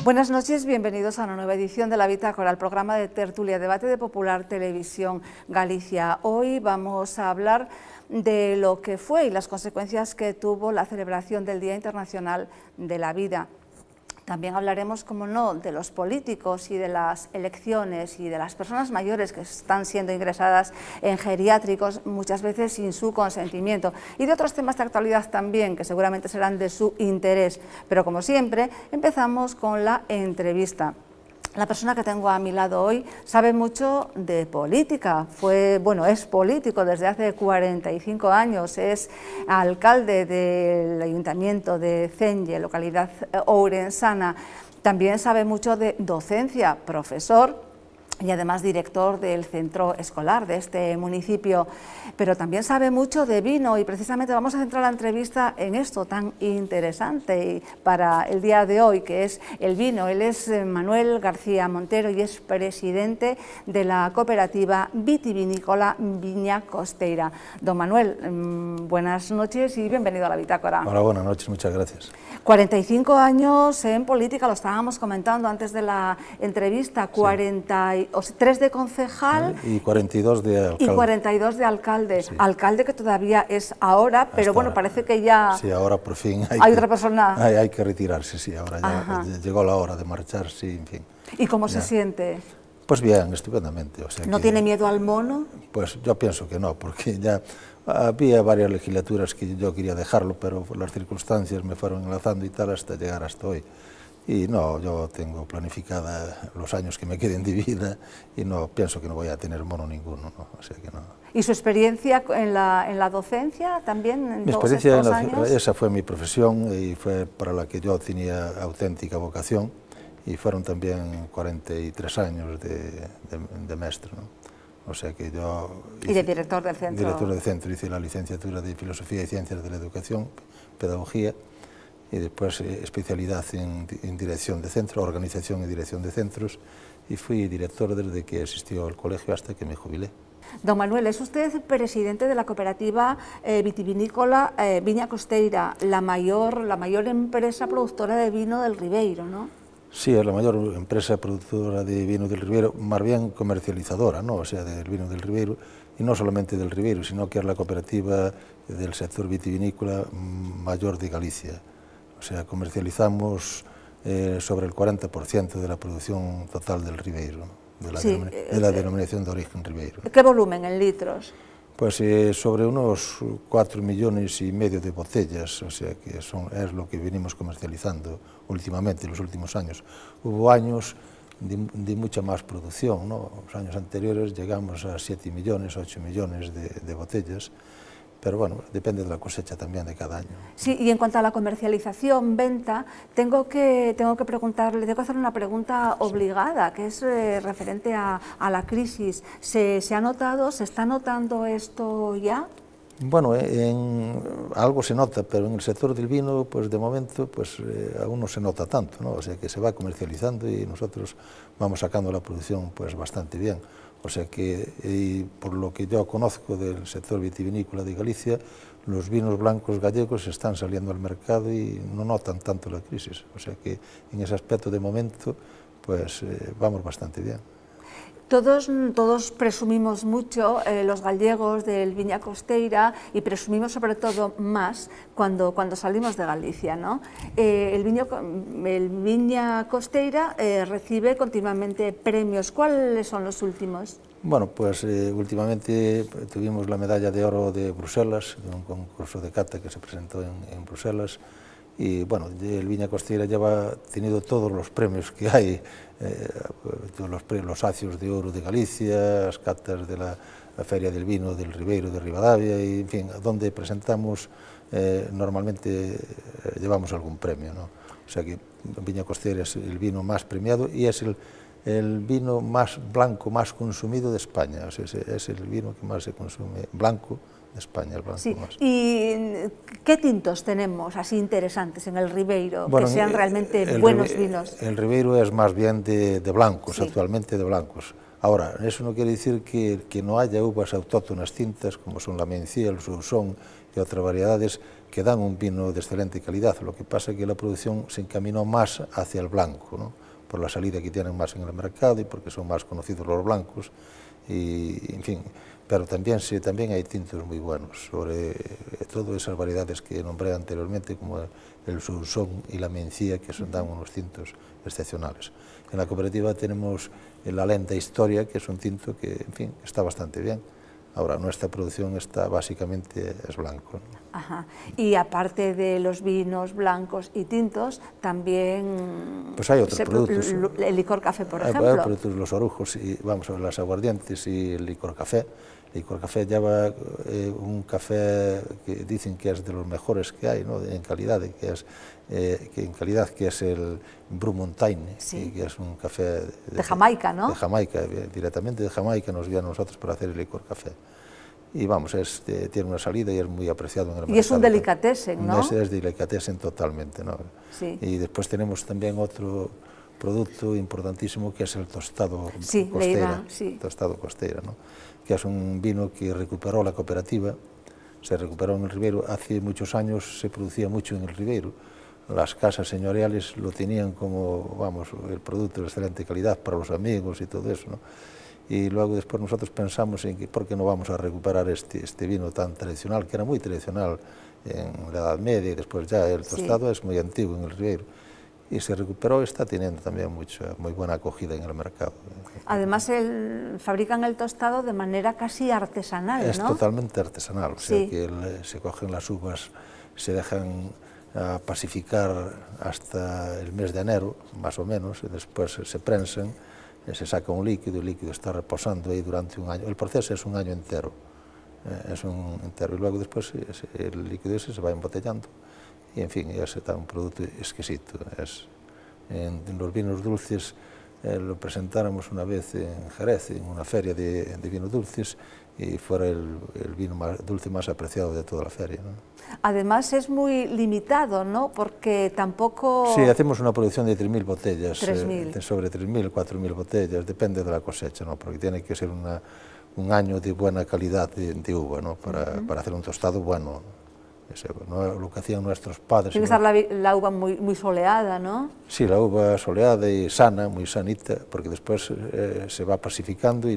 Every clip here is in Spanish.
Buenas noches, bienvenidos a una nueva edición de La Bitácora, el programa de tertulia, debate de Popular Televisión Galicia. Hoy vamos a hablar de lo que fue y las consecuencias que tuvo la celebración del Día Internacional de la Vida. También hablaremos, como no, de los políticos y de las elecciones y de las personas mayores que están siendo ingresadas en geriátricos, muchas veces sin su consentimiento, y de otros temas de actualidad también, que seguramente serán de su interés. Pero, como siempre, empezamos con la entrevista. La persona que tengo a mi lado hoy sabe mucho de política, es político desde hace 45 años, es alcalde del Ayuntamiento de Cenlle, localidad ourensana. También sabe mucho de docencia, profesor y además director del centro escolar de este municipio, pero también sabe mucho de vino y precisamente vamos a centrar la entrevista en esto tan interesante para el día de hoy, que es el vino. Él es Manuel García Montero y es presidente de la cooperativa vitivinícola Viña Costeira. Don Manuel, buenas noches y bienvenido a La Bitácora. Hola, buenas noches, muchas gracias. 45 años en política, lo estábamos comentando antes de la entrevista, 43 de concejal y 42 de alcalde. Y 42 de alcalde. Sí. Alcalde que todavía es ahora, pero bueno, parece que ya... Sí, ahora por fin hay otra persona. Hay que retirarse, sí, ahora ya llegó la hora de marchar, sí, en fin. ¿Y cómo se siente? Pues bien, estupendamente. O sea, ¿No tiene miedo al mono? Pues yo pienso que no, porque ya había varias legislaturas que yo quería dejarlo, pero por las circunstancias me fueron enlazando y tal hasta llegar hasta hoy. Y no, yo tengo planificada los años que me queden de vida y no pienso que no voy a tener mono ninguno, ¿no? O sea que no. ¿Y su experiencia en la docencia también? En mi experiencia esa fue mi profesión y fue para la que yo tenía auténtica vocación y fueron también 43 años de maestro, ¿no? O sea que yo... ¿Y de director del centro? Director del centro, hice la licenciatura de Filosofía y Ciencias de la Educación, Pedagogía, y después especialidad en dirección de centro, organización y dirección de centros, y fui director desde que existió el colegio hasta que me jubilé. Don Manuel, es usted presidente de la cooperativa vitivinícola Viña Costeira, la mayor empresa productora de vino del Ribeiro, ¿no? Sí, es la mayor empresa productora de vino del Ribeiro, más bien comercializadora, ¿no? O sea, del vino del Ribeiro, y no solamente del Ribeiro, sino que es la cooperativa del sector vitivinícola mayor de Galicia. O sea, comercializamos sobre el 40% de la producción total del Ribeiro, de la denominación de origen Ribeiro. ¿Qué volumen en litros? Pues sobre unos 4,5 millones de botellas, o sea que es lo que venimos comercializando últimamente, en los últimos años. Hubo años de mucha más producción, ¿no? Los años anteriores llegamos a 7 millones, 8 millones de botellas, pero bueno, depende de la cosecha también de cada año. Sí, y en cuanto a la comercialización, venta, tengo que preguntarle, tengo que hacer una pregunta obligada, que es referente a la crisis. ¿Se ha notado, se está notando esto ya? Bueno, algo se nota, pero en el sector del vino, pues de momento, pues aún no se nota tanto, ¿no? O sea que se va comercializando y nosotros vamos sacando la producción pues bastante bien. O sea que, por lo que yo conozco del sector vitivinícola de Galicia, los vinos blancos gallegos están saliendo al mercado y no notan tanto la crisis. O sea que en ese aspecto de momento, pues vamos bastante bien. Todos presumimos mucho, los gallegos del Viña Costeira, y presumimos sobre todo más cuando salimos de Galicia, ¿no? El Viña Costeira recibe continuamente premios. ¿Cuáles son los últimos? Bueno, pues últimamente tuvimos la medalla de oro de Bruselas, de un concurso de cata que se presentó en Bruselas, y bueno, el Viña Costeira lleva tenido todos los premios que hay, los acios de oro de Galicia, las catas de la Feria del Vino del Ribeiro de Ribadavia, y en fin, donde presentamos normalmente llevamos algún premio, ¿no? O sea que Viña Costeira es el vino más premiado y es el vino más blanco, más consumido de España. O sea, es el vino que más se consume blanco de España. El blanco sí. Más. ¿Y qué tintos tenemos así interesantes en el Ribeiro, que sean realmente buenos vinos? El Ribeiro es más bien de blancos, sí. Actualmente de blancos. Ahora, eso no quiere decir que no haya uvas autóctonas tintas, como son la Mencía, el Sousón y otras variedades que dan un vino de excelente calidad. Lo que pasa es que la producción se encaminó más hacia el blanco, ¿no? Por la salida que tienen más en el mercado y porque son más conocidos los blancos, y en fin, pero también hay tintos muy buenos, sobre todo esas variedades que nombré anteriormente, como el Sousson y la Mencía, que dan unos tintos excepcionales. En la cooperativa tenemos la Lenta Historia, que es un tinto que, en fin, está bastante bien. Ahora, nuestra producción básicamente es blanco, ¿no? Ajá. Y aparte de los vinos blancos y tintos, también pues hay otros productos. El licor café, por ejemplo. Hay productos, los orujos, y vamos a ver, las aguardientes y el licor café. El licor café lleva un café que dicen que es de los mejores que hay, ¿no? En calidad, que es el Bru Montaigne, sí, que es un café de Jamaica, ¿no? De Jamaica, directamente de Jamaica nos viene a nosotros para hacer el licor café. Y vamos, tiene una salida y es muy apreciado en el mercado. Y es un delicatessen, ¿no? Es delicatessen totalmente, ¿no? Sí. Y después tenemos también otro producto importantísimo que es el tostado tostado Costeira, ¿no? Que es un vino que recuperó la cooperativa, se recuperó en el Ribeiro. Hace muchos años se producía mucho en el Ribeiro. Las casas señoriales lo tenían como, vamos, el producto de excelente calidad para los amigos y todo eso, ¿no? Y luego después nosotros pensamos en que por qué no vamos a recuperar este vino tan tradicional, que era muy tradicional en la Edad Media, y después ya el tostado es muy antiguo en el Ribeiro. Y se recuperó y está teniendo también muy buena acogida en el mercado. Además, fabrican el tostado de manera casi artesanal, ¿no? Es totalmente artesanal, o sea que se cogen las uvas, se dejan pacificar hasta el mes de enero, más o menos, y después se prensan, se saca un líquido, el líquido está reposando ahí durante un año. El proceso es un año entero, y luego después el líquido ese se va embotellando. Y en fin, ese está un producto exquisito. En los vinos dulces lo presentáramos una vez en Jerez, en una feria de vinos dulces, y fuera el vino dulce más apreciado de toda la feria, ¿no? Además es muy limitado, ¿no? Porque tampoco... Sí, hacemos una producción de 3.000 botellas, 3.000. Sobre 3.000, 4.000 botellas, depende de la cosecha, ¿no? Porque tiene que ser un año de buena calidad de uva, ¿no? Para hacer un tostado bueno. No lo que hacían nuestros padres. Tiene que estar la uva muy soleada, ¿no? Sí, la uva soleada y sana, muy sanita, porque después se va pacificando y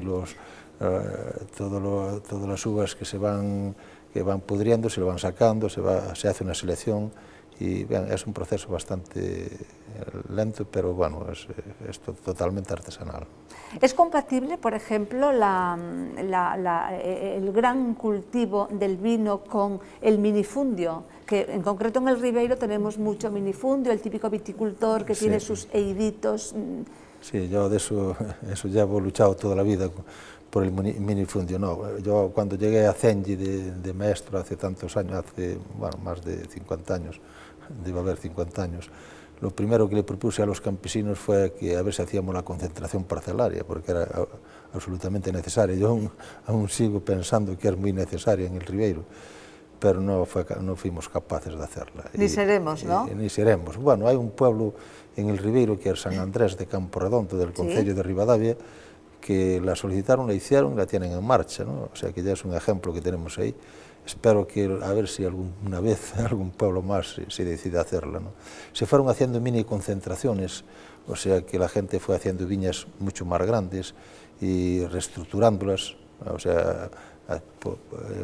todas las uvas que van pudriendo se lo van sacando, se hace una selección y bien, es un proceso bastante lento, pero bueno, es totalmente artesanal. ¿Es compatible, por ejemplo, el gran cultivo del vino con el minifundio? Que en concreto en el Ribeiro tenemos mucho minifundio, el típico viticultor que tiene sus eiditos. Sí, yo de eso ya he luchado toda la vida por el minifundio. No, yo cuando llegué a Cengi de maestro hace tantos años, hace más de 50 años, debe haber 50 años, lo primero que le propuse a los campesinos fue que a ver si hacíamos la concentración parcelaria, porque era absolutamente necesaria. Yo aún sigo pensando que es muy necesaria en el Ribeiro, pero no fuimos capaces de hacerla. Ni seremos, ¿no? Ni seremos. Bueno, hay un pueblo en el Ribeiro que es San Andrés de Campo Redondo, del concello de Ribadavia, que la solicitaron, la hicieron y la tienen en marcha, ¿no? O sea que ya es un ejemplo que tenemos ahí. Espero que a ver si alguna vez algún pueblo más se decide hacerla, ¿no? Se fueron haciendo mini concentraciones, o sea que la gente fue haciendo viñas mucho más grandes y reestructurándolas, o sea,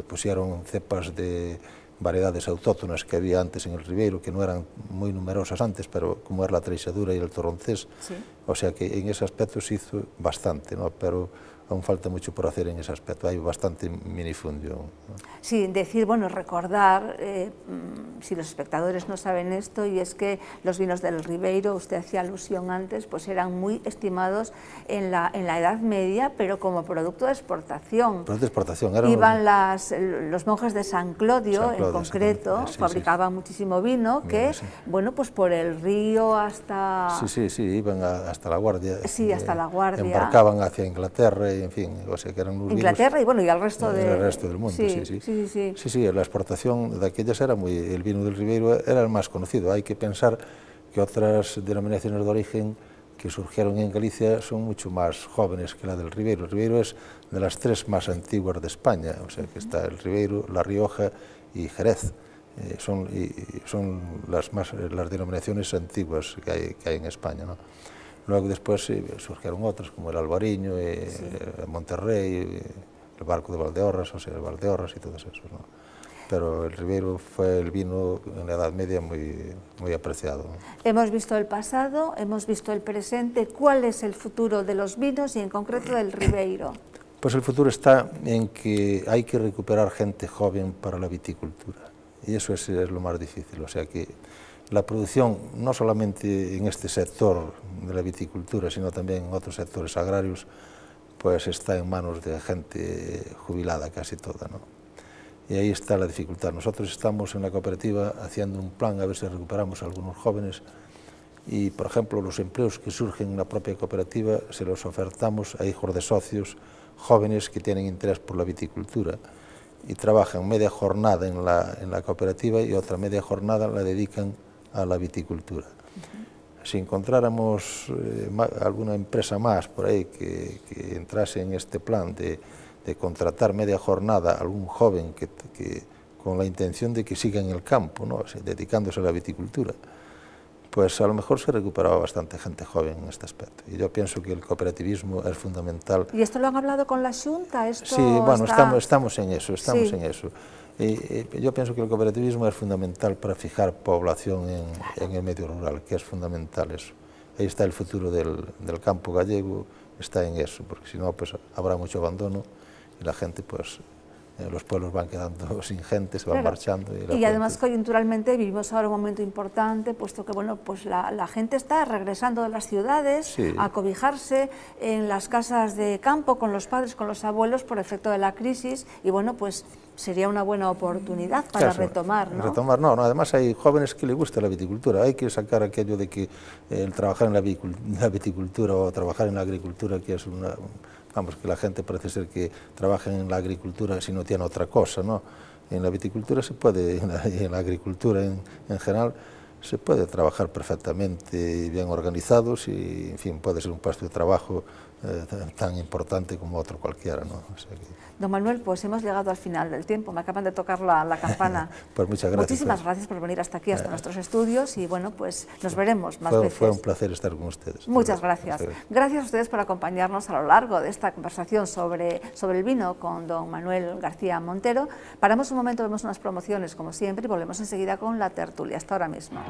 pusieron cepas de variedades autóctonas que había antes en el Ribeiro, que no eran muy numerosas antes, pero como era la Treixadura y el Torroncés, o sea que en ese aspecto se hizo bastante, ¿no? Pero aún falta mucho por hacer en ese aspecto, hay bastante minifundio, ¿no? Sí, recordar, si los espectadores no saben esto, y es que los vinos del Ribeiro, usted hacía alusión antes, pues eran muy estimados en la Edad Media, pero como producto de exportación. Producto de exportación. Iban los monjes de San Clodio, en concreto, fabricaban muchísimo vino, que, bueno, pues por el río hasta... Sí, iban hasta La Guardia. Sí, hasta La Guardia. Embarcaban hacia Inglaterra, en fin, o sea que eran unos Inglaterra vinos, y al resto del mundo, sí, la exportación de aquellas era el vino del Ribeiro era el más conocido. Hay que pensar que otras denominaciones de origen que surgieron en Galicia son mucho más jóvenes que la del Ribeiro. El Ribeiro es de las 3 más antiguas de España, o sea que está el Ribeiro, La Rioja y Jerez. Son las denominaciones antiguas que hay en España, ¿no? Luego después surgieron otras, como el Albariño, Monterrey, el Barco de Valdeorras, o sea, el Valdeorras y todos esos, ¿no? Pero el Ribeiro fue el vino en la Edad Media muy apreciado, ¿no? Hemos visto el pasado, hemos visto el presente. ¿Cuál es el futuro de los vinos y en concreto del Ribeiro? Pues el futuro está en que hay que recuperar gente joven para la viticultura, y eso es lo más difícil. O sea que la producción, no solamente en este sector de la viticultura, sino también en otros sectores agrarios, pues está en manos de gente jubilada casi toda, ¿no? Y ahí está la dificultad. Nosotros estamos en la cooperativa haciendo un plan a ver si recuperamos a algunos jóvenes y, por ejemplo, los empleos que surgen en la propia cooperativa se los ofertamos a hijos de socios jóvenes que tienen interés por la viticultura y trabajan media jornada en la cooperativa y otra media jornada la dedican a la viticultura. Si encontráramos alguna empresa más por ahí que entrase en este plan de contratar media jornada a algún joven con la intención de que siga en el campo, ¿no? O sea, dedicándose a la viticultura, pues a lo mejor se recuperaba bastante gente joven en este aspecto. Y yo pienso que el cooperativismo es fundamental. ¿Y esto lo han hablado con la Xunta? Sí, bueno, estamos en eso, en eso. Y yo pienso que el cooperativismo es fundamental para fijar población en el medio rural, que es fundamental eso. Ahí está el futuro del campo gallego, está en eso, porque si no, pues habrá mucho abandono y la gente, pues, los pueblos van quedando sin gente, se van marchando. Y además coyunturalmente vivimos ahora un momento importante, puesto que bueno, pues la gente está regresando de las ciudades a cobijarse en las casas de campo con los padres, con los abuelos por efecto de la crisis y bueno, pues sería una buena oportunidad para retomar, ¿no? Retomar, no, además hay jóvenes que les gusta la viticultura, hay que sacar aquello de que el trabajar en la viticultura o trabajar en la agricultura, que es una... Vamos, que la gente parece ser que trabaja en la agricultura si no tiene otra cosa, ¿no? En la viticultura se puede, en la agricultura en general, se puede trabajar perfectamente y bien organizados y, en fin, puede ser un puesto de trabajo tan importante como otro cualquiera, ¿no? O sea que... Don Manuel, pues hemos llegado al final del tiempo, me acaban de tocar la campana. Pues muchas gracias. Muchísimas gracias por venir hasta aquí, hasta nuestros estudios y bueno, pues nos veremos más veces. Fue un placer estar con ustedes. Muchas gracias. Gracias a ustedes por acompañarnos a lo largo de esta conversación sobre el vino con don Manuel García Montero. Paramos un momento, vemos unas promociones como siempre y volvemos enseguida con la tertulia. Hasta ahora mismo.